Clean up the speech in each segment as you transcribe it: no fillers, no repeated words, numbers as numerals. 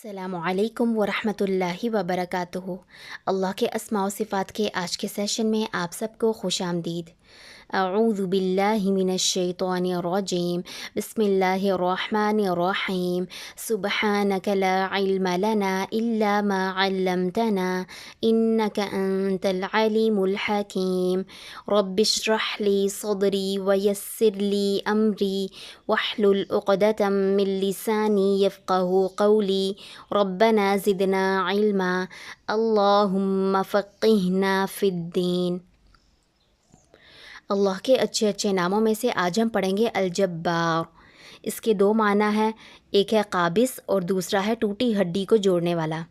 السلام علیکم ورحمۃ اللہ وبرکاتہ۔ اللہ کے اسماء و صفات کے آج کے سیشن میں آپ سب کو خوش آمدید۔ اعوذ باللہ من الشیطان الرجیم، بسم اللہ الرحمن الرحیم، سبحانک لا علم لنا الا ما علمتنا انک انت العلیم الحکیم، رب اشرح لی صدری ویسر لی امری واحلل عقدۃ من لسانی یفقہوا قولی، ربنا زدنا علما، اللہم فقہنا فی الدین۔ اللہ کے اچھے اچھے ناموں میں سے آج ہم پڑھیں گے الجبار۔ اس کے دو معنی ہیں، ایک ہے قابض اور دوسرا ہے ٹوٹی ہڈی کو جوڑنے والا۔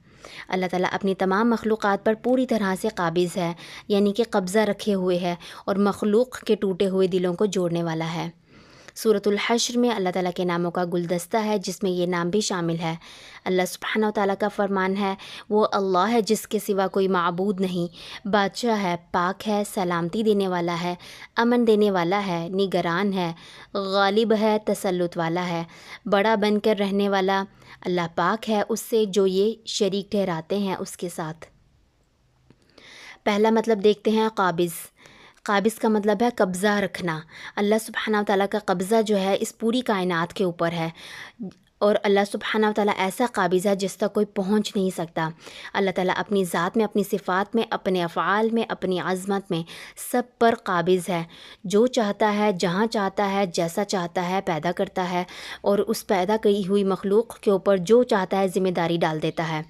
اللہ تعالیٰ اپنی تمام مخلوقات پر پوری طرح سے قابض ہے، یعنی کہ قبضہ رکھے ہوئے ہے اور مخلوق کے ٹوٹے ہوئے دلوں کو جوڑنے والا ہے۔ سورۃ الحشر میں اللہ تعالیٰ کے ناموں کا گلدستہ ہے جس میں یہ نام بھی شامل ہے۔ اللہ سبحانہ و تعالیٰ کا فرمان ہے، وہ اللہ ہے جس کے سوا کوئی معبود نہیں، بادشاہ ہے، پاک ہے، سلامتی دینے والا ہے، امن دینے والا ہے، نگران ہے، غالب ہے، تسلط والا ہے، بڑا بن کر رہنے والا۔ اللہ پاک ہے اس سے جو یہ شریک ٹھہراتے ہیں اس کے ساتھ۔ پہلا مطلب دیکھتے ہیں قابض۔ قابض کا مطلب ہے قبضہ رکھنا۔ اللہ سبحانہ و تعالیٰ کا قبضہ جو ہے اس پوری کائنات کے اوپر ہے، اور اللہ سبحانہ و تعالیٰ ایسا قابض ہے جس تک کوئی پہنچ نہیں سکتا۔ اللہ تعالیٰ اپنی ذات میں، اپنی صفات میں، اپنے افعال میں، اپنی عظمت میں سب پر قابض ہے۔ جو چاہتا ہے، جہاں چاہتا ہے، جیسا چاہتا ہے پیدا کرتا ہے، اور اس پیدا کی ہوئی مخلوق کے اوپر جو چاہتا ہے ذمہ داری ڈال دیتا ہے۔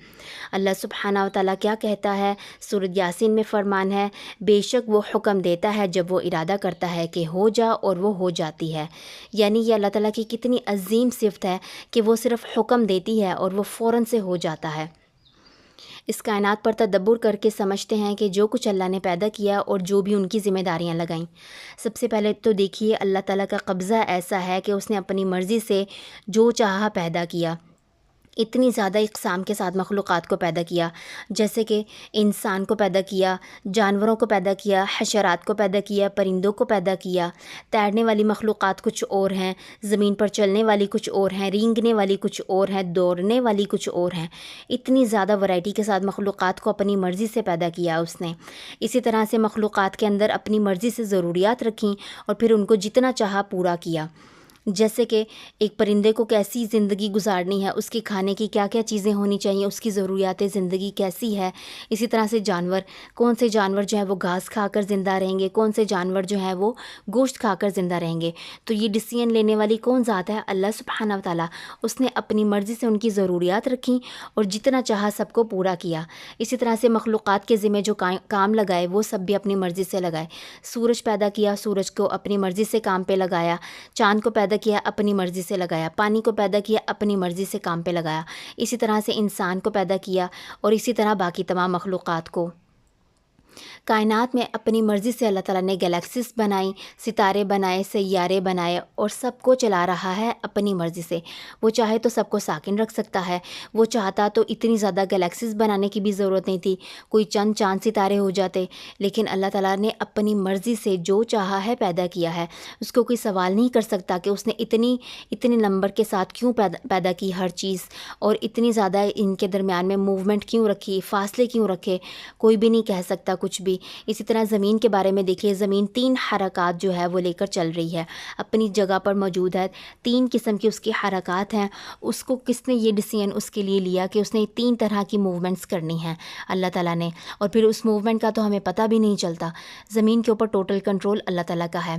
اللہ سبحانہ و تعالیٰ کیا کہتا ہے؟ سورۃ یاسین میں فرمان ہے، بے شک وہ حکم دیتا ہے جب وہ ارادہ کرتا ہے کہ ہو جا، اور وہ ہو جاتی ہے۔ یعنی یہ اللہ تعالیٰ کی کتنی عظیم صفت ہے کہ وہ صرف حکم دیتی ہے اور وہ فوراً سے ہو جاتا ہے۔ اس کائنات پر تدبر کر کے سمجھتے ہیں کہ جو کچھ اللہ نے پیدا کیا اور جو بھی ان کی ذمہ داریاں لگائیں، سب سے پہلے تو دیکھیے اللہ تعالیٰ کا قبضہ ایسا ہے کہ اس نے اپنی مرضی سے جو چاہا پیدا کیا۔ اتنی زیادہ اقسام کے ساتھ مخلوقات کو پیدا کیا، جیسے کہ انسان کو پیدا کیا، جانوروں کو پیدا کیا، حشرات کو پیدا کیا، پرندوں کو پیدا کیا۔ تیرنے والی مخلوقات کچھ اور ہیں، زمین پر چلنے والی کچھ اور ہیں، رینگنے والی کچھ اور ہیں، دوڑنے والی کچھ اور ہیں۔ اتنی زیادہ ورائٹی کے ساتھ مخلوقات کو اپنی مرضی سے پیدا کیا اس نے۔ اسی طرح سے مخلوقات کے اندر اپنی مرضی سے ضروریات رکھیں اور پھر ان کو جتنا چاہا پورا کیا۔ جیسے کہ ایک پرندے کو کیسی زندگی گزارنی ہے، اس کے کھانے کی کیا کیا چیزیں ہونی چاہیے، اس کی ضروریات زندگی کیسی ہے۔ اسی طرح سے جانور، کون سے جانور جو ہے وہ گھاس کھا کر زندہ رہیں گے، کون سے جانور جو ہے وہ گوشت کھا کر زندہ رہیں گے۔ تو یہ ڈیسیژن لینے والی کون ذات ہے؟ اللہ سبحانہ و تعالیٰ۔ اس نے اپنی مرضی سے ان کی ضروریات رکھیں اور جتنا چاہا سب کو پورا کیا۔ اسی طرح سے مخلوقات کے ذمہ جو کام لگائے وہ سب بھی اپنی مرضی سے لگائے۔ سورج پیدا کیا، سورج کو اپنی مرضی سے کام پہ لگایا۔ چاند کو پیدا کیا، اپنی مرضی سے لگایا۔ پانی کو پیدا کیا، اپنی مرضی سے کام پہ لگایا۔ اسی طرح سے انسان کو پیدا کیا، اور اسی طرح باقی تمام مخلوقات کو۔ کائنات میں اپنی مرضی سے اللہ تعالیٰ نے گلیکسیز بنائی، ستارے بنائے، سیارے بنائے، اور سب کو چلا رہا ہے اپنی مرضی سے۔ وہ چاہے تو سب کو ساکن رکھ سکتا ہے، وہ چاہتا تو اتنی زیادہ گلیکسیز بنانے کی بھی ضرورت نہیں تھی، کوئی چند چاند ستارے ہو جاتے۔ لیکن اللہ تعالیٰ نے اپنی مرضی سے جو چاہا ہے پیدا کیا ہے۔ اس کو کوئی سوال نہیں کر سکتا کہ اس نے اتنے نمبر کے ساتھ کیوں پیدا کی ہر چیز، اور اتنی زیادہ ان کے درمیان میں موومنٹ کیوں رکھی، فاصلے کیوں رکھے، کوئی بھی نہیں کہہ سکتا کچھ بھی۔ اسی طرح زمین کے بارے میں دیکھیے، زمین 3 حرکات جو ہے وہ لے کر چل رہی ہے، اپنی جگہ پر موجود ہے۔ 3 قسم کی اس کی حرکات ہیں۔ اس کو کس نے یہ ڈیسیژن اس کے لیے لیا کہ اس نے 3 طرح کی موومنٹس کرنی ہیں اللہ تعالیٰ نے، اور پھر اس موومنٹ کا تو ہمیں پتہ بھی نہیں چلتا۔ زمین کے اوپر ٹوٹل کنٹرول اللہ تعالیٰ کا ہے۔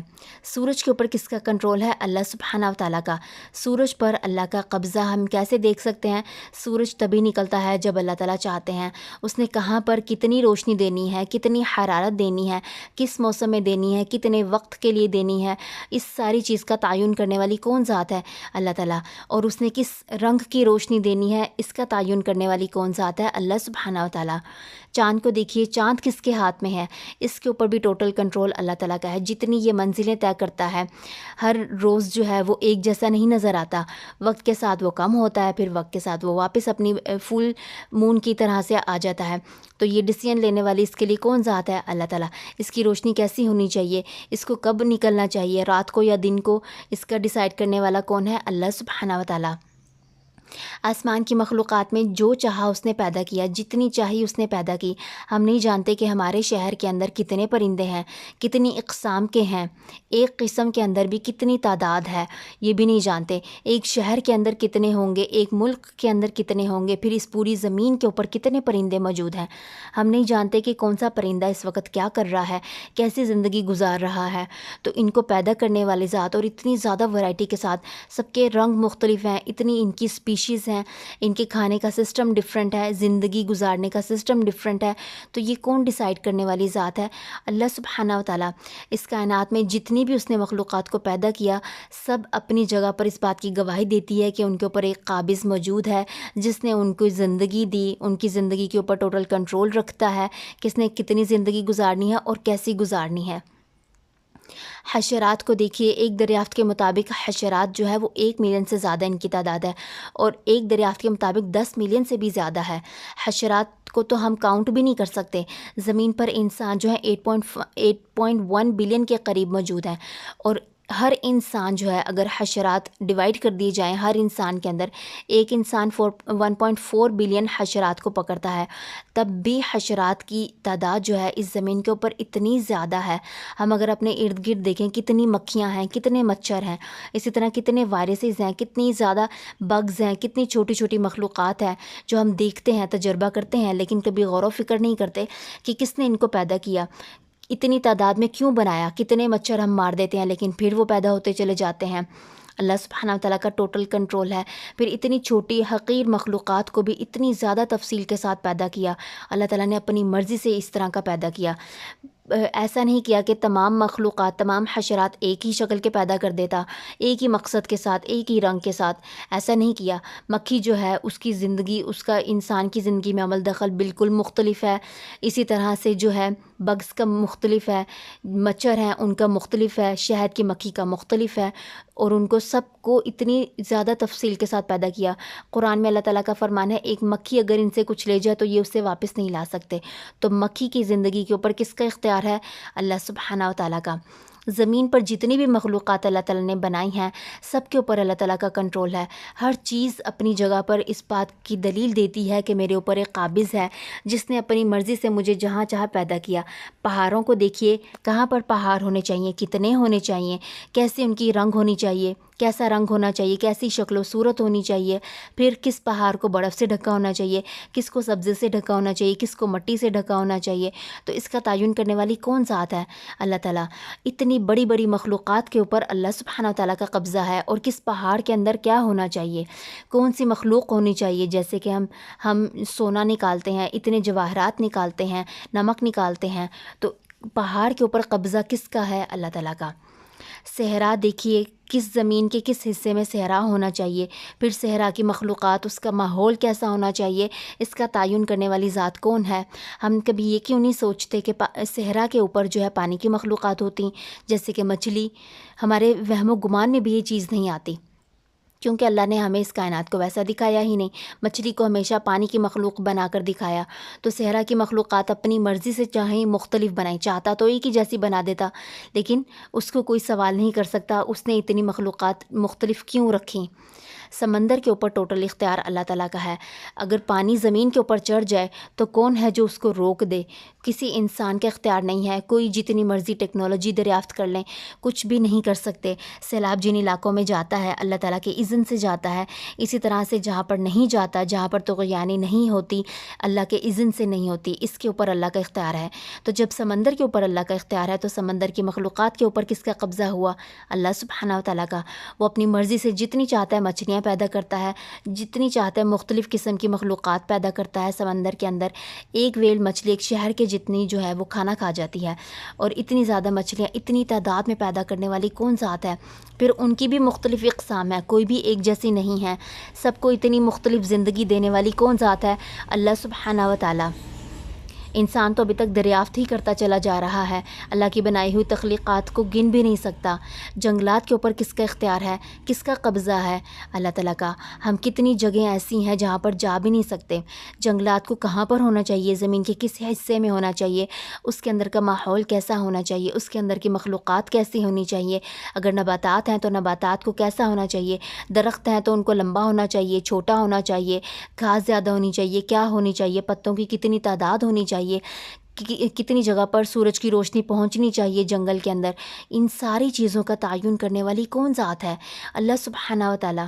سورج کے اوپر کس کا کنٹرول ہے؟ اللہ سبحانہ و تعالیٰ کا۔ سورج پر اللہ کا قبضہ ہم کیسے دیکھ سکتے ہیں؟ سورج تبھی نکلتا ہے جب اللہ تعالیٰ چاہتے ہیں۔ اس نے کہاں پر کتنی روشنی دینی ہے، کتنی حرارت دینی ہے، کس موسم میں دینی ہے، کتنے وقت کے لیے دینی ہے، اس ساری چیز کا تعین کرنے والی کون ذات ہے؟ اللہ تعالیٰ۔ اور اس نے کس رنگ کی روشنی دینی ہے، اس کا تعین کرنے والی کون ذات ہے؟ اللہ سبحانہ و تعالیٰ۔ چاند کو دیکھیے، چاند کس کے ہاتھ میں ہے؟ اس کے اوپر بھی ٹوٹل کنٹرول اللہ تعالیٰ کا ہے۔ جتنی یہ منزلیں طے کرتا ہے، ہر روز جو ہے وہ ایک جیسا نہیں نظر آتا، وقت کے ساتھ وہ کم ہوتا ہے، پھر وقت کے ساتھ وہ واپس اپنی فل مون کی طرح سے آ جاتا ہے۔ تو یہ ڈیسیژن لینے والی اس کے لیے کون ذات ہے؟ اللہ تعالیٰ۔ اس کی روشنی کیسی ہونی چاہیے، اس کو کب نکلنا چاہیے، رات کو یا دن کو، اس کا ڈیسائیڈ کرنے والا کون ہے؟ اللہ سبحانہ و تعالیٰ۔ آسمان کی مخلوقات میں جو چاہا اس نے پیدا کیا، جتنی چاہی اس نے پیدا کی۔ ہم نہیں جانتے کہ ہمارے شہر کے اندر کتنے پرندے ہیں، کتنی اقسام کے ہیں، ایک قسم کے اندر بھی کتنی تعداد ہے، یہ بھی نہیں جانتے۔ ایک شہر کے اندر کتنے ہوں گے، ایک ملک کے اندر کتنے ہوں گے، پھر اس پوری زمین کے اوپر کتنے پرندے موجود ہیں۔ ہم نہیں جانتے کہ کون سا پرندہ اس وقت کیا کر رہا ہے، کیسی زندگی گزار رہا ہے۔ تو ان کو پیدا کرنے والے ذات، اور اتنی زیادہ ورائٹی کے ساتھ، سب کے رنگ مختلف ہیں، اتنی ان کی اسپیشیز ہیں، ان کے کھانے کا سسٹم ڈفرینٹ ہے، زندگی گزارنے کا سسٹم ڈفرینٹ ہے۔ تو یہ کون ڈیسائیڈ کرنے والی ذات ہے؟ اللہ سبحانہ و تعالیٰ۔ اس کائنات میں جتنی بھی اس نے مخلوقات کو پیدا کیا، سب اپنی جگہ پر اس بات کی گواہی دیتی ہے کہ ان کے اوپر ایک قابض موجود ہے جس نے ان کو زندگی دی، ان کی زندگی کے اوپر ٹوٹل کنٹرول رکھتا ہے، کس نے کتنی زندگی گزارنی ہے اور کیسی گزارنی ہے۔ حشرات کو دیکھیے، ایک دریافت کے مطابق حشرات جو ہے وہ 1 ملین سے زیادہ ان کی تعداد ہے، اور ایک دریافت کے مطابق 10 ملین سے بھی زیادہ ہے۔ حشرات کو تو ہم کاؤنٹ بھی نہیں کر سکتے۔ زمین پر انسان جو ہے 8.1 بلین کے قریب موجود ہیں، اور ہر انسان جو ہے، اگر حشرات ڈیوائڈ کر دیے جائیں ہر انسان کے اندر، ایک انسان 1.4 بلین حشرات کو پکڑتا ہے، تب بھی حشرات کی تعداد جو ہے اس زمین کے اوپر اتنی زیادہ ہے۔ ہم اگر اپنے ارد گرد دیکھیں، کتنی مکھیاں ہیں، کتنے مچھر ہیں، اسی طرح کتنے وائرسز ہیں، کتنی زیادہ بگز ہیں، کتنی چھوٹی چھوٹی مخلوقات ہیں جو ہم دیکھتے ہیں، تجربہ کرتے ہیں، لیکن کبھی غور و فکر نہیں کرتے کہ کس نے ان کو پیدا کیا، اتنی تعداد میں کیوں بنایا۔ کتنے مچھر ہم مار دیتے ہیں لیکن پھر وہ پیدا ہوتے چلے جاتے ہیں۔ اللہ سبحانہ وتعالیٰ کا ٹوٹل کنٹرول ہے۔ پھر اتنی چھوٹی حقیر مخلوقات کو بھی اتنی زیادہ تفصیل کے ساتھ پیدا کیا۔ اللہ تعالیٰ نے اپنی مرضی سے اس طرح کا پیدا کیا۔ ایسا نہیں کیا کہ تمام مخلوقات، تمام حشرات ایک ہی شکل کے پیدا کر دیتا، ایک ہی مقصد کے ساتھ، ایک ہی رنگ کے ساتھ، ایسا نہیں کیا۔ مکھی جو ہے، اس کی زندگی، اس کا انسان کی زندگی میں عمل دخل بالکل مختلف ہے۔ اسی طرح سے جو ہے بگز کا مختلف ہے، مچھر ہیں ان کا مختلف ہے، شہد کی مکھی کا مختلف ہے، اور ان کو سب کو اتنی زیادہ تفصیل کے ساتھ پیدا کیا۔ قرآن میں اللہ تعالیٰ کا فرمان ہے، ایک مکھی اگر ان سے کچھ لے جائے تو یہ اسے واپس نہیں لا سکتے۔ تو مکھی کی زندگی کے اوپر کس کا اختیار ہے؟ اللہ سبحانہ و تعالیٰ کا۔ زمین پر جتنی بھی مخلوقات اللہ تعالیٰ نے بنائی ہیں، سب کے اوپر اللہ تعالیٰ کا کنٹرول ہے۔ ہر چیز اپنی جگہ پر اس بات کی دلیل دیتی ہے کہ میرے اوپر ایک قابض ہے جس نے اپنی مرضی سے مجھے جہاں چاہا پیدا کیا۔ پہاڑوں کو دیکھیے، کہاں پر پہاڑ ہونے چاہیے، کتنے ہونے چاہیے، کیسے ان کی رنگ ہونی چاہیے، کیسا رنگ ہونا چاہیے، کیسی شکل و صورت ہونی چاہیے، پھر کس پہاڑ کو برف سے ڈھکا ہونا چاہیے، کس کو سبزے سے ڈھکا ہونا چاہیے، کس کو مٹی سے ڈھکا ہونا چاہیے۔ تو اس کا تعین کرنے والی کون ذات ہے؟ اللہ تعالیٰ۔ اتنی بڑی بڑی مخلوقات کے اوپر اللہ سبحانہ و تعالیٰ کا قبضہ ہے، اور کس پہاڑ کے اندر کیا ہونا چاہیے، کون سی مخلوق ہونی چاہیے۔ جیسے کہ ہم سونا نکالتے ہیں، اتنے جواہرات نکالتے ہیں، نمک نکالتے ہیں، تو پہاڑ کے اوپر قبضہ کس کا ہے؟ اللہ تعالیٰ کا۔ صحرا دیکھیے، کس زمین کے کس حصے میں صحرا ہونا چاہیے، پھر صحرا کی مخلوقات، اس کا ماحول کیسا ہونا چاہیے، اس کا تعین کرنے والی ذات کون ہے؟ ہم کبھی یہ کیوں نہیں سوچتے کہ صحرا کے اوپر جو ہے پانی کی مخلوقات ہوتی، جیسے کہ مچھلی؟ ہمارے وہم و گمان میں بھی یہ چیز نہیں آتی، کیونکہ اللہ نے ہمیں اس کائنات کو ویسا دکھایا ہی نہیں۔ مچھلی کو ہمیشہ پانی کی مخلوق بنا کر دکھایا، تو صحرا کی مخلوقات اپنی مرضی سے چاہیں مختلف بنائیں، چاہتا تو ایک ہی جیسی بنا دیتا، لیکن اس کو کوئی سوال نہیں کر سکتا اس نے اتنی مخلوقات مختلف کیوں رکھیں۔ سمندر کے اوپر ٹوٹل اختیار اللہ تعالیٰ کا ہے۔ اگر پانی زمین کے اوپر چڑھ جائے تو کون ہے جو اس کو روک دے؟ کسی انسان کا اختیار نہیں ہے۔ کوئی جتنی مرضی ٹیکنالوجی دریافت کر لیں، کچھ بھی نہیں کر سکتے۔ سیلاب جن علاقوں میں جاتا ہے اللہ تعالیٰ کے اذن سے جاتا ہے، اسی طرح سے جہاں پر نہیں جاتا، جہاں پر طغیانی نہیں ہوتی، اللہ کے اذن سے نہیں ہوتی، اس کے اوپر اللہ کا اختیار ہے۔ تو جب سمندر کے اوپر اللہ کا اختیار ہے تو سمندر کی مخلوقات کے اوپر کس کا قبضہ ہوا؟ اللہ سبحانہ و تعالیٰ کا۔ وہ اپنی مرضی سے جتنی چاہتا ہے مچھلیاں پیدا کرتا ہے، جتنی چاہتا ہے مختلف قسم کی مخلوقات پیدا کرتا ہے سمندر کے اندر۔ ایک ویل مچھلی ایک شہر کے جتنی جو ہے وہ کھانا کھا جاتی ہے، اور اتنی زیادہ مچھلیاں اتنی تعداد میں پیدا کرنے والی کون ذات ہے؟ پھر ان کی بھی مختلف اقسام ہے، کوئی بھی ایک جیسی نہیں ہے، سب کو اتنی مختلف زندگی دینے والی کون ذات ہے؟ اللہ سبحانہ و تعالیٰ۔ انسان تو ابھی تک دریافت ہی کرتا چلا جا رہا ہے، اللہ کی بنائی ہوئی تخلیقات کو گن بھی نہیں سکتا۔ جنگلات کے اوپر کس کا اختیار ہے، کس کا قبضہ ہے؟ اللہ تعالیٰ کا۔ ہم کتنی جگہیں ایسی ہیں جہاں پر جا بھی نہیں سکتے۔ جنگلات کو کہاں پر ہونا چاہیے، زمین کے کس حصے میں ہونا چاہیے، اس کے اندر کا ماحول کیسا ہونا چاہیے، اس کے اندر کی مخلوقات کیسی ہونی چاہیے، اگر نباتات ہیں تو نباتات کو کیسا ہونا چاہیے، درخت ہیں تو ان کو لمبا ہونا چاہیے، چھوٹا ہونا چاہیے، گھاس زیادہ ہونی چاہیے، کیا ہونی چاہیے، پتوں کی کتنی تعداد ہونی چاہیے، کتنی جگہ پر سورج کی روشنی پہنچنی چاہیے جنگل کے اندر۔ ان ساری چیزوں کا تعین کرنے والی کون ذات ہے؟ اللہ سبحانہ و تعالیٰ۔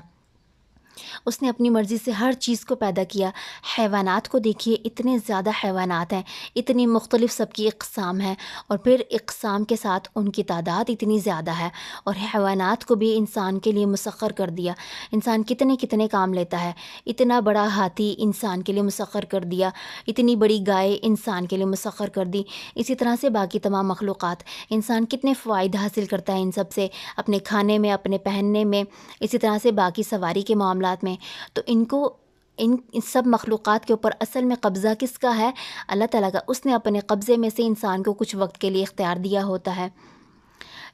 اس نے اپنی مرضی سے ہر چیز کو پیدا کیا۔ حیوانات کو دیکھیے، اتنے زیادہ حیوانات ہیں، اتنی مختلف سب کی اقسام ہیں، اور پھر اقسام کے ساتھ ان کی تعداد اتنی زیادہ ہے، اور حیوانات کو بھی انسان کے لیے مسخر کر دیا۔ انسان کتنے کتنے کام لیتا ہے، اتنا بڑا ہاتھی انسان کے لیے مسخر کر دیا، اتنی بڑی گائے انسان کے لیے مسخر کر دی، اسی طرح سے باقی تمام مخلوقات۔ انسان کتنے فوائد حاصل کرتا ہے ان سب سے، اپنے کھانے میں، اپنے پہننے میں، اسی طرح سے باقی سواری کے معاملات میں۔ تو ان سب مخلوقات کے اوپر اصل میں قبضہ کس کا ہے؟ اللہ تعالیٰ کا۔ اس نے اپنے قبضے میں سے انسان کو کچھ وقت کے لیے اختیار دیا ہوتا ہے۔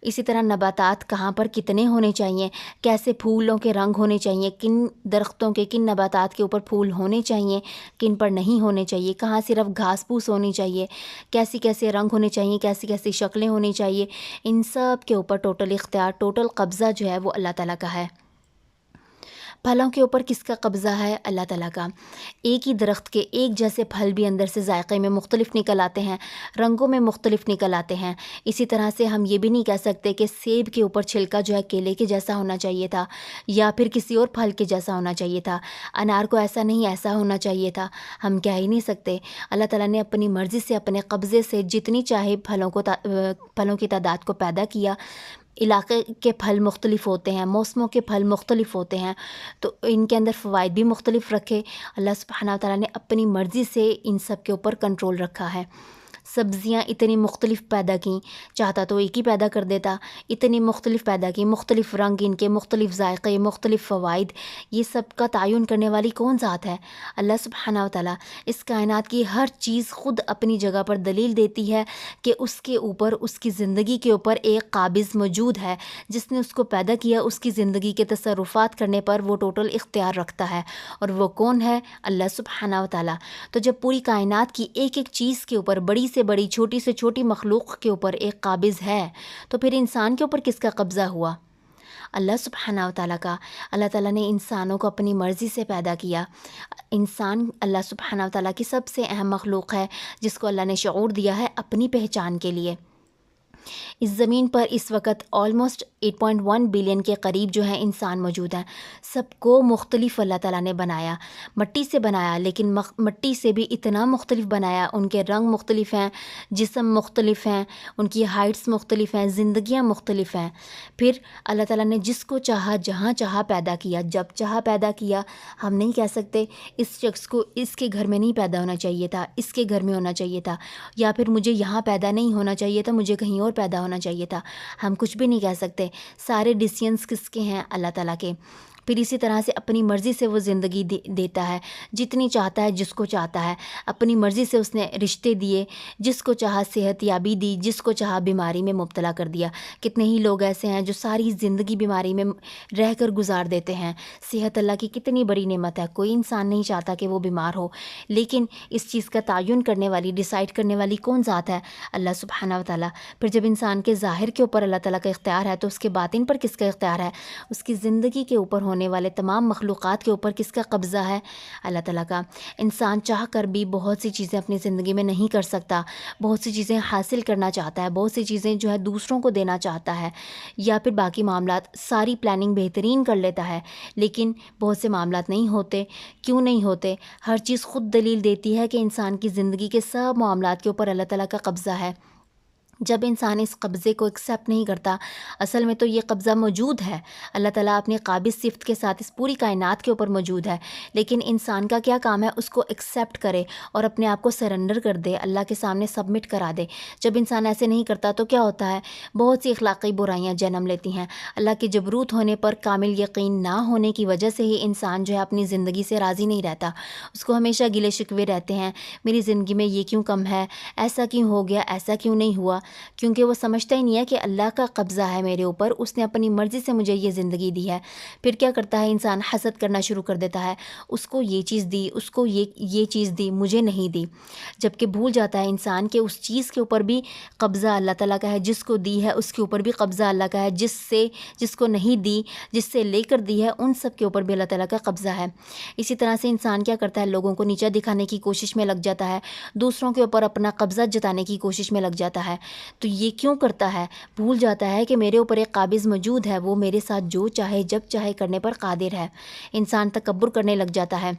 اسی طرح نباتات کہاں پر کتنے ہونے چاہیے، کیسے پھولوں کے رنگ ہونے چاہیے، کن درختوں کے، کن نباتات کے اوپر پھول ہونے چاہیے، کن پر نہیں ہونے چاہیے، کہاں صرف گھاس پھوس ہونی چاہیے، کیسے رنگ ہونے چاہیے، کیسی شکلیں ہونی چاہیے، ان سب کے اوپر ٹوٹل اختیار، ٹوٹل قبضہ جو ہے وہ اللہ تعالیٰ کا ہے۔ پھلوں کے اوپر کس کا قبضہ ہے؟ اللہ تعالیٰ کا۔ ایک ہی درخت کے ایک جیسے پھل بھی اندر سے ذائقے میں مختلف نکل آتے ہیں، رنگوں میں مختلف نکل آتے ہیں۔ اسی طرح سے ہم یہ بھی نہیں کہہ سکتے کہ سیب کے اوپر چھلکا جو ہے کیلے کے جیسا ہونا چاہیے تھا، یا پھر کسی اور پھل کے جیسا ہونا چاہیے تھا، انار کو ایسا نہیں، ایسا ہونا چاہیے تھا۔ ہم کہہ ہی نہیں سکتے۔ اللہ تعالیٰ نے اپنی مرضی سے، اپنے قبضے سے جتنی چاہے پھلوں کی تعداد کو پیدا کیا۔ علاقے کے پھل مختلف ہوتے ہیں، موسموں کے پھل مختلف ہوتے ہیں، تو ان کے اندر فوائد بھی مختلف رکھے۔ اللہ سبحانہ وتعالیٰ نے اپنی مرضی سے ان سب کے اوپر کنٹرول رکھا ہے۔ سبزیاں اتنی مختلف پیدا کیں، چاہتا تو ایک ہی پیدا کر دیتا، اتنی مختلف پیدا کی، مختلف رنگ ان کے، مختلف ذائقے، مختلف فوائد، یہ سب کا تعین کرنے والی کون ذات ہے؟ اللہ سبحانہ وتعالیٰ۔ اس کائنات کی ہر چیز خود اپنی جگہ پر دلیل دیتی ہے کہ اس کے اوپر، اس کی زندگی کے اوپر ایک قابض موجود ہے، جس نے اس کو پیدا کیا، اس کی زندگی کے تصرفات کرنے پر وہ ٹوٹل اختیار رکھتا ہے، اور وہ کون ہے؟ اللہ سبحانہ وتعالیٰ۔ تو جب پوری کائنات کی ایک ایک چیز کے اوپر، بڑی سے بڑی، چھوٹی سے چھوٹی مخلوق کے اوپر ایک قابض ہے، تو پھر انسان کے اوپر کس کا قبضہ ہوا؟ اللہ سبحانہ وتعالیٰ کا۔ اللہ تعالیٰ نے انسانوں کو اپنی مرضی سے پیدا کیا۔ انسان اللہ سبحانہ وتعالیٰ کی سب سے اہم مخلوق ہے، جس کو اللہ نے شعور دیا ہے اپنی پہچان کے لیے۔ اس زمین پر اس وقت آلموسٹ 8.1 بلین کے قریب جو ہیں انسان موجود ہیں۔ سب کو مختلف اللہ تعالیٰ نے بنایا، مٹی سے بنایا، لیکن مٹی سے بھی اتنا مختلف بنایا، ان کے رنگ مختلف ہیں، جسم مختلف ہیں، ان کی ہائٹس مختلف ہیں، زندگیاں مختلف ہیں۔ پھر اللہ تعالیٰ نے جس کو چاہا، جہاں چاہا پیدا کیا، جب چاہا پیدا کیا۔ ہم نہیں کہہ سکتے اس شخص کو اس کے گھر میں نہیں پیدا ہونا چاہیے تھا، اس کے گھر میں ہونا چاہیے تھا، یا پھر مجھے یہاں پیدا نہیں ہونا چاہیے تھا، مجھے کہیں اور پیدا ہونا چاہیے تھا۔ ہم کچھ بھی نہیں کہہ سکتے۔ سارے ڈیسیژنز کس کے ہیں؟ اللہ تعالیٰ کے۔ پھر اسی طرح سے اپنی مرضی سے وہ زندگی دیتا ہے، جتنی چاہتا ہے، جس کو چاہتا ہے۔ اپنی مرضی سے اس نے رشتے دیے، جس کو چاہا صحت یابی دی، جس کو چاہا بیماری میں مبتلا کر دیا۔ کتنے ہی لوگ ایسے ہیں جو ساری زندگی بیماری میں رہ کر گزار دیتے ہیں۔ صحت اللہ کی کتنی بڑی نعمت ہے، کوئی انسان نہیں چاہتا کہ وہ بیمار ہو، لیکن اس چیز کا تعین کرنے والی، ڈیسائیڈ کرنے والی کون ذات ہے؟ اللہ سبحانہ وتعالیٰ۔ پھر جب انسان کے ظاہر کے اوپر اللہ تعالیٰ کا اختیار ہے، تو اس کے باطن پر کس کا اختیار ہے؟ اس کی زندگی کے اوپر ہونے والے تمام مخلوقات کے اوپر کس کا قبضہ ہے؟ اللہ تعالیٰ کا۔ انسان چاہ کر بھی بہت سی چیزیں اپنی زندگی میں نہیں کر سکتا، بہت سی چیزیں حاصل کرنا چاہتا ہے، بہت سی چیزیں جو ہے دوسروں کو دینا چاہتا ہے، یا پھر باقی معاملات، ساری پلاننگ بہترین کر لیتا ہے، لیکن بہت سے معاملات نہیں ہوتے۔ کیوں نہیں ہوتے؟ ہر چیز خود دلیل دیتی ہے کہ انسان کی زندگی کے سب معاملات کے اوپر اللہ تعالیٰ کا قبضہ ہے۔ جب انسان اس قبضے کو ایکسیپٹ نہیں کرتا، اصل میں تو یہ قبضہ موجود ہے، اللہ تعالیٰ اپنی قابض صفت کے ساتھ اس پوری کائنات کے اوپر موجود ہے، لیکن انسان کا کیا کام ہے، اس کو ایکسیپٹ کرے اور اپنے آپ کو سرنڈر کر دے، اللہ کے سامنے سبمٹ کرا دے۔ جب انسان ایسے نہیں کرتا تو کیا ہوتا ہے، بہت سی اخلاقی برائیاں جنم لیتی ہیں۔ اللہ کے جبروت ہونے پر کامل یقین نہ ہونے کی وجہ سے ہی انسان جو ہے اپنی زندگی سے راضی نہیں رہتا، اس کو ہمیشہ گلے شکوے رہتے ہیں، میری زندگی میں یہ کیوں کم ہے، ایسا کیوں ہو گیا، ایسا کیوں نہیں ہوا، کیونکہ وہ سمجھتا ہی نہیں ہے کہ اللہ کا قبضہ ہے میرے اوپر، اس نے اپنی مرضی سے مجھے یہ زندگی دی ہے۔ پھر کیا کرتا ہے انسان، حسد کرنا شروع کر دیتا ہے، اس کو یہ چیز دی، اس کو یہ چیز دی، مجھے نہیں دی، جبکہ بھول جاتا ہے انسان کہ اس چیز کے اوپر بھی قبضہ اللہ تعالیٰ کا ہے، جس کو دی ہے اس کے اوپر بھی قبضہ اللہ کا ہے، جس کو نہیں دی، جس سے لے کر دی ہے، ان سب کے اوپر بھی اللہ تعالیٰ کا قبضہ ہے۔ اسی طرح سے انسان کیا کرتا ہے، لوگوں کو نیچا دکھانے کی کوشش میں لگ جاتا ہے، دوسروں کے اوپر اپنا قبضہ جتانے کی کوشش میں لگ جاتا ہے۔ تو یہ کیوں کرتا ہے، بھول جاتا ہے کہ میرے اوپر ایک قابض موجود ہے، وہ میرے ساتھ جو چاہے جب چاہے کرنے پر قادر ہے۔ انسان تکبر کرنے لگ جاتا ہے،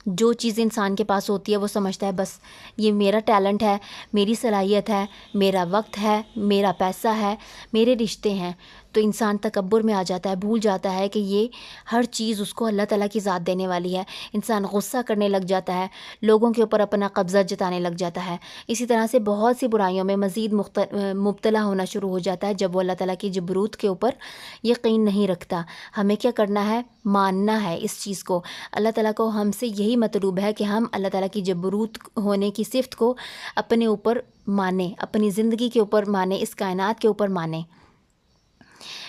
جو چیز انسان کے پاس ہوتی ہے وہ سمجھتا ہے بس یہ میرا ٹیلنٹ ہے، میری صلاحیت ہے، میرا وقت ہے، میرا پیسہ ہے، میرے رشتے ہیں۔ تو انسان تکبر میں آ جاتا ہے، بھول جاتا ہے کہ یہ ہر چیز اس کو اللہ تعالیٰ کی ذات دینے والی ہے۔ انسان غصہ کرنے لگ جاتا ہے، لوگوں کے اوپر اپنا قبضہ جتانے لگ جاتا ہے۔ اسی طرح سے بہت سی برائیوں میں مزید مبتلا ہونا شروع ہو جاتا ہے جب وہ اللہ تعالیٰ کی جبروت کے اوپر یقین نہیں رکھتا۔ ہمیں کیا کرنا ہے، ماننا ہے اس چیز کو۔ اللہ تعالیٰ کو ہم سے یہی مطلوب ہے کہ ہم اللہ تعالیٰ کی جبروت ہونے کی صفت کو اپنے اوپر مانیں، اپنی زندگی کے اوپر مانیں، اس کائنات کے اوپر مانیں۔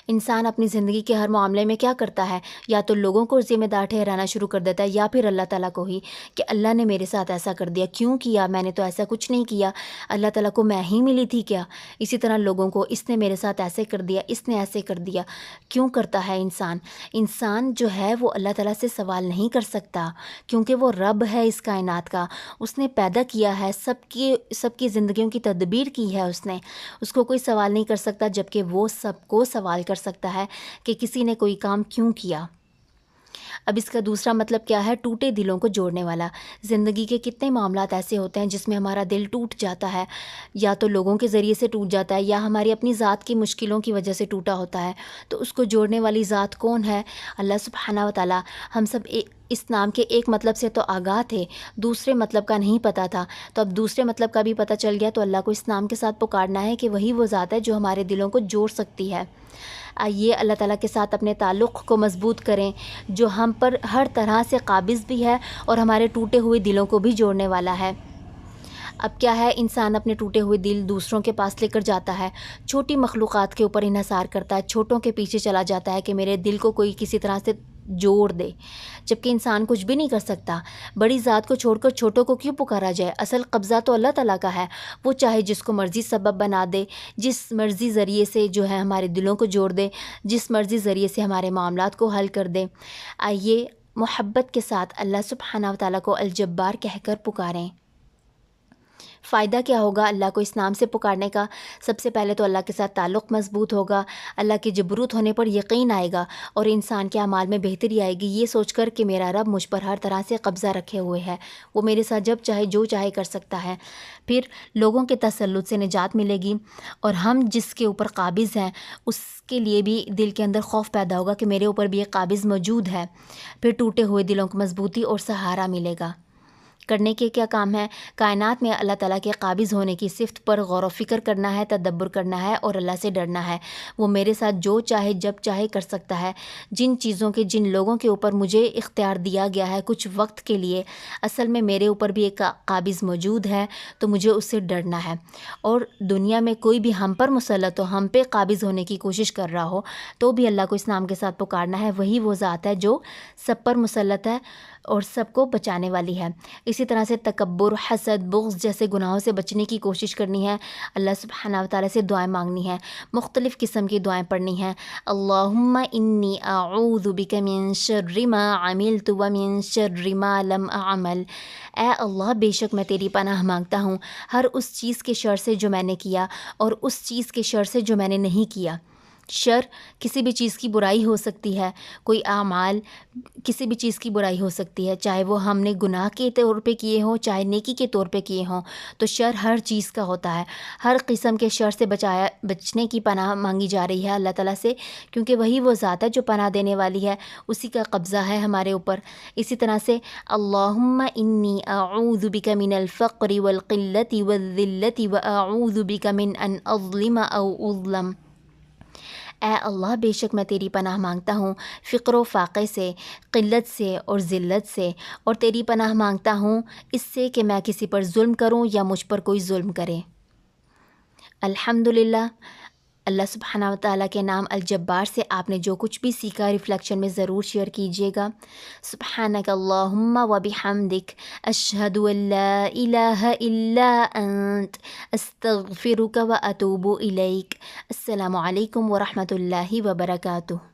انسان اپنی زندگی کے ہر معاملے میں کیا کرتا ہے، یا تو لوگوں کو ذمہ دار ٹھہرانا شروع کر دیتا ہے یا پھر اللہ تعالیٰ کو ہی، کہ اللہ نے میرے ساتھ ایسا کر دیا، کیوں کیا، میں نے تو ایسا کچھ نہیں کیا، اللہ تعالیٰ کو میں ہی ملی تھی کیا۔ اسی طرح لوگوں کو، اس نے میرے ساتھ ایسے کر دیا، اس نے ایسے کر دیا، کیوں کرتا ہے انسان جو ہے وہ اللہ تعالیٰ سے سوال نہیں کر سکتا، کیونکہ وہ رب ہے اس کائنات کا، اس نے پیدا کیا ہے، سب کی زندگیوں کی تدبیر کی ہے اس کو کوئی سوال نہیں کر سکتا، جبکہ وہ سب کو سوال کر سکتا ہے کہ کسی نے کوئی کام کیوں کیا۔ اب اس کا دوسرا مطلب کیا ہے، ٹوٹے دلوں کو جوڑنے والا۔ زندگی کے کتنے معاملات ایسے ہوتے ہیں جس میں ہمارا دل ٹوٹ جاتا ہے، یا تو لوگوں کے ذریعے سے ٹوٹ جاتا ہے یا ہماری اپنی ذات کی مشکلوں کی وجہ سے ٹوٹا ہوتا ہے۔ تو اس کو جوڑنے والی ذات کون ہے، اللہ سبحانہ و تعالیٰ۔ ہم سب اس نام کے ایک مطلب سے تو آگاہ تھے، دوسرے مطلب کا نہیں پتہ تھا، تو اب دوسرے مطلب کا بھی پتہ چل گیا، تو اللہ کو اس نام کے ساتھ پکارنا ہے کہ وہی وہ ذات ہے جو ہمارے دلوں کو جوڑ سکتی ہے۔ آئیے اللہ تعالیٰ کے ساتھ اپنے تعلق کو مضبوط کریں، جو ہم پر ہر طرح سے قابض بھی ہے اور ہمارے ٹوٹے ہوئے دلوں کو بھی جوڑنے والا ہے۔ اب کیا ہے، انسان اپنے ٹوٹے ہوئے دل دوسروں کے پاس لے کر جاتا ہے، چھوٹی مخلوقات کے اوپر انحصار کرتا ہے، چھوٹوں کے پیچھے چلا جاتا ہے کہ میرے دل کو کوئی کسی طرح سے جوڑ دے، جبکہ انسان کچھ بھی نہیں کر سکتا۔ بڑی ذات کو چھوڑ کر چھوٹوں کو کیوں پکارا جائے، اصل قبضہ تو اللہ تعالیٰ کا ہے، وہ چاہے جس کو مرضی سبب بنا دے، جس مرضی ذریعے سے جو ہے ہمارے دلوں کو جوڑ دے، جس مرضی ذریعے سے ہمارے معاملات کو حل کر دے۔ آئیے محبت کے ساتھ اللہ سبحانہ و تعالیٰ کو الجبار کہہ کر پکاریں۔ فائدہ کیا ہوگا اللہ کو اس نام سے پکارنے کا؟ سب سے پہلے تو اللہ کے ساتھ تعلق مضبوط ہوگا، اللہ کے جبروت ہونے پر یقین آئے گا، اور انسان کے اعمال میں بہتری آئے گی، یہ سوچ کر کہ میرا رب مجھ پر ہر طرح سے قبضہ رکھے ہوئے ہے، وہ میرے ساتھ جب چاہے جو چاہے کر سکتا ہے۔ پھر لوگوں کے تسلط سے نجات ملے گی، اور ہم جس کے اوپر قابض ہیں اس کے لیے بھی دل کے اندر خوف پیدا ہوگا کہ میرے اوپر بھی ایک قابض موجود ہے۔ پھر ٹوٹے ہوئے دلوں کو مضبوطی اور سہارا ملے گا۔ کرنے کے کیا کام ہے، کائنات میں اللہ تعالیٰ کے قابض ہونے کی صفت پر غور و فکر کرنا ہے، تدبر کرنا ہے اور اللہ سے ڈرنا ہے۔ وہ میرے ساتھ جو چاہے جب چاہے کر سکتا ہے، جن چیزوں کے جن لوگوں کے اوپر مجھے اختیار دیا گیا ہے کچھ وقت کے لیے، اصل میں میرے اوپر بھی ایک قابض موجود ہے، تو مجھے اس سے ڈرنا ہے۔ اور دنیا میں کوئی بھی ہم پر مسلط ہو، ہم پہ قابض ہونے کی کوشش کر رہا ہو، تو بھی اللہ کو اس نام کے ساتھ پکارنا ہے، وہی وہ ذات ہے جو سب پر مسلط ہے اور سب کو بچانے والی ہے۔ اسی طرح سے تکبر، حسد، بغض جیسے گناہوں سے بچنے کی کوشش کرنی ہے، اللہ سبحانہ و تعالیٰ سے دعائیں مانگنی ہیں، مختلف قسم کی دعائیں پڑھنی ہیں۔ اللہم انی اعوذ بک من شر ما عملت ومن شر ما لم اعمل۔ اے اللہ، بے شک میں تیری پناہ مانگتا ہوں ہر اس چیز کے شر سے جو میں نے کیا اور اس چیز کے شر سے جو میں نے نہیں کیا۔ شر کسی بھی چیز کی برائی ہو سکتی ہے، کوئی اعمال کسی بھی چیز کی برائی ہو سکتی ہے، چاہے وہ ہم نے گناہ کے طور پہ کیے ہوں، چاہے نیکی کے طور پہ کیے ہوں، تو شر ہر چیز کا ہوتا ہے۔ ہر قسم کے شر سے بچنے کی پناہ مانگی جا رہی ہے اللہ تعالیٰ سے، کیونکہ وہی وہ ذات ہے جو پناہ دینے والی ہے، اسی کا قبضہ ہے ہمارے اوپر۔ اسی طرح سے اللہم انی اعوذ بک من الفقر والقلۃ والذلۃ واعوذ بک من ان اظلم او اظلم۔ اے اللہ، بے شک میں تیری پناہ مانگتا ہوں فقر و فاقے سے، قلت سے اور ذلت سے، اور تیری پناہ مانگتا ہوں اس سے کہ میں کسی پر ظلم کروں یا مجھ پر کوئی ظلم کرے۔ الحمدللہ، اللہ سبحانہ و تعالیٰ کے نام الجبار سے آپ نے جو کچھ بھی سیکھا ریفلیکشن میں ضرور شیئر کیجیے گا۔ سبحانک اللہم و بحمدک، اشہد ان لا الہ الا انت، استغفرک و اتوب الیک۔ السلام علیکم ورحمۃ اللہ وبرکاتہ۔